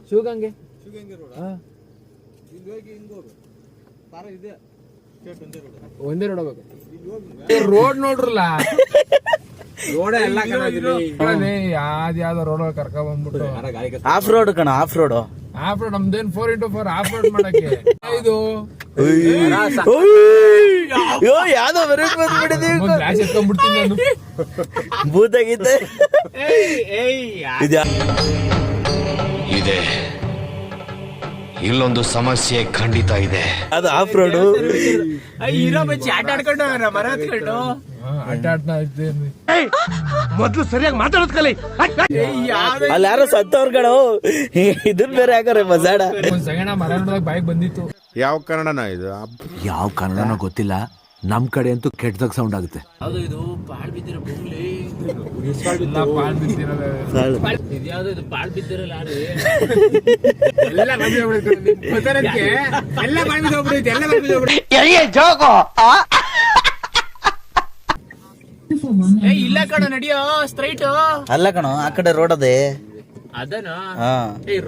Shivagange road ಇಲ್ಲಿ ಹೋಗಿ ಹಿಂಗ್ ಹೋಗು ಪಾರ ಇದೆ ಒಂದೇ ರೋಡ್ ಹೋಗ್ಬೇಕು ರೋಡ್ ನೋಡ್ರಲ್ಲ ರೋಡ್ ಎಲ್ಲ ಯಾವ್ದಾವ್ದೋ ರೋಡ್ ಕರ್ಕ ಬಂದ್ಬಿಟ್ಟು ಆಫ್ ರೋಡ್ ಕಣ ಆಫ್ ರೋಡ್ ನಮ್ದೇನ್ 4x4 ಆಫ್ ರೋಡ್ ಮಾಡಕ್ಕೆ ಇದು ಯಾವ್ದೋ ಬರಕ್ ಬಂದ್ಬಿಟ್ಟಿದೀವಿ ಗ್ಲಾಸ್ ಎತ್ಕೊಂಡ್ಬಿಡ್ತೀನಿ ನಾನು ಭೂತಾಗಿದ್ದೆ ಇದೆ ಇಲ್ಲೊಂದು ಸಮಸ್ಯೆ ಖಂಡಿತ ಇದೆ. ಅದು ಆಫ್ ರೋಡು ಹೀರೋ ಬಚ್ಚಿ ಆಟ ಆಡ್ಕೊಂಡು ಮರ ಹತ್ಕೊಂಡು ಆಟ ಆಡ್ತಾ ಇದ್ದೇನೆ. ಮೊದ್ಲು ಸರಿಯಾಗಿ ಮಾತಾಡೋದ್ ಕಲಿ. ಅಲ್ಲಿ ಯಾರೋ ಸತ್ತವ್ರಗಳು ಇದನ್ ಬೇರೆ ಹಾಕೋರೆ ಮಜಾಡ. ಒಂದ್ ಸೆಕೆಂಡ್ ಮರ ನೋಡಿದಾಗ ಬಾಯಿಗೆ ಬಂದಿತ್ತು. ಯಾವ ಕನ್ನಡನ ಇದು? ಯಾವ ಕನ್ನಡನೋ ಗೊತ್ತಿಲ್ಲ, ನಮ್ ಕಡೆ ಅಂತೂ ಕೆಟ್ಟದಾಗ ಸೌಂಡ್ ಆಗುತ್ತೆ. ಅದು ಇದು ಬಾಳ್ ಬಿದ್ದಿರೋ ಬೊಂಗ್ಲಿ ಬಾಳ್ ಬಿದ್ದಿರಲ್ಲ ಇದ್ಯಾವ್ದು ಇದು ಬಾಳ್ ಬಿದ್ದಿರಲ್ಲ ಎಲ್ಲ ಎಲ್ಲ ಬಾಳ್ ಬಿದ್ದೋಗ್ಬಿಡುತ್ತೆ ಎಲ್ಲ ಬಾಳ್ ಬಿದ್ದೋಗ್ಬಿಡುತ್ತೆ. ಇಲ್ಲ ಕಣ ನಡಿಯೋ ಸ್ಟ್ರೈಟ್ ಅಲ್ಲ ಕಣೋ ಆ ಕಡೆ ರೋಡ್ ಅದೇ ಅದನ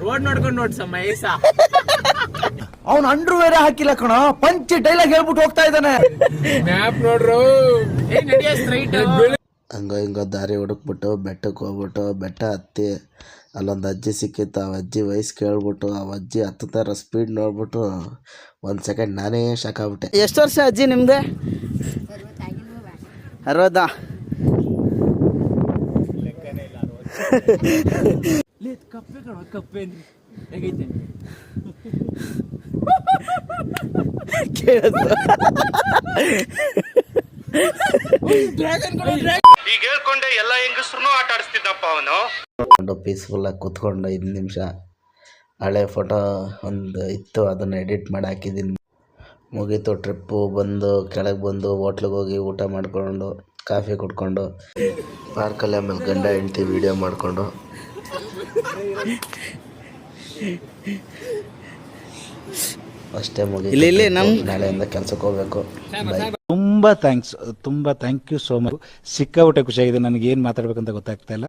ರೋಡ್ ನೋಡ್ಕೊಂಡು ನೋಡ್ಸಮ್ಮ ಏಸ ಅವ್ನು ಅಂಡ್ರು ಬೇರೆ ಹಾಕಿಲ್ಲ ಕಣ, ಪಂಚ್ ಡೈಲಾಗ್ ಹೇಳ್ಬಿಟ್ಟು ಹೋಗ್ತಾ ಇದ್ದಾನೆ. ಮ್ಯಾಪ್ ನೋಡ್ರು ನಡಿಯೋ ಸ್ಟ್ರೈಟ್. ಹಂಗ ಹಿಂಗ ದಾರಿ ಹುಡುಕ್ಬಿಟ್ಟು ಬೆಟ್ಟಕ್ಕೆ ಹೋಗ್ಬಿಟ್ಟು ಬೆಟ್ಟ ಹತ್ತಿ ಅಲ್ಲೊಂದು ಅಜ್ಜಿ ಸಿಕ್ಕಿತ್ತು. ಆ ಅಜ್ಜಿ ವಯಸ್ಸು ಕೇಳ್ಬಿಟ್ಟು ಆ ಅಜ್ಜಿ ಹತ್ತುತ್ತಾರ ಸ್ಪೀಡ್ ನೋಡ್ಬಿಟ್ಟು ಒಂದು ಸೆಕೆಂಡ್ ನಾನೇ ಶಾಕ್ ಆಗ್ಬಿಟ್ಟೆ. ಎಷ್ಟು ವರ್ಷ ಅಜ್ಜಿ ನಿಮ್ದೆ? 60. ಕಪ್ಪೆ ಕಣ ಕಪ್ಪೆ ಹೇಗೈತೆ ಈಗ ಹೇಳ್ಕೊಂಡೆ ಎಲ್ಲ ಹೆಂಗಸ್ರು ಆಟ ಆಡಿಸ್ತಿದ್ದಪ್ಪ ಅವನು. ಪೀಸ್ಫುಲ್ ಆಗಿ ಕೂತ್ಕೊಂಡು 5 ನಿಮಿಷ ಹಳೆ ಫೋಟೋ ಒಂದು ಇತ್ತು, ಅದನ್ನು ಎಡಿಟ್ ಮಾಡಿ ಹಾಕಿದ್ದೀನಿ. ಮುಗೀತು ಟ್ರಿಪ್ಪು. ಬಂದು ಕೆಳಗೆ ಬಂದು ಹೋಟ್ಲಿಗೆ ಹೋಗಿ ಊಟ ಮಾಡಿಕೊಂಡು ಕಾಫಿ ಕುಡ್ಕೊಂಡು ಪಾರ್ಕಲ್ಲಿ ಆಮೇಲೆ ಗಂಡ ಹೆಂಡ್ತಿ ವಿಡಿಯೋ ಮಾಡಿಕೊಂಡು ಅಷ್ಟೇ ಮುಗಿ. ನಾಳೆಯಿಂದ ಕೆಲ್ಸಕ್ಕೆ ಹೋಗ್ಬೇಕು. ತುಂಬಾ ಥ್ಯಾಂಕ್ಸ್, ತುಂಬಾ ಥ್ಯಾಂಕ್ ಯು ಸೋ ಮಚ್. ಸಿಕ್ಕಾಬಿಟ್ಟೆ ಖುಷಿಯಾಗಿದೆ. ನನಗೆ ಏನ್ ಮಾತಾಡ್ಬೇಕಂತ ಗೊತ್ತಾಗ್ತಾ ಇಲ್ಲ.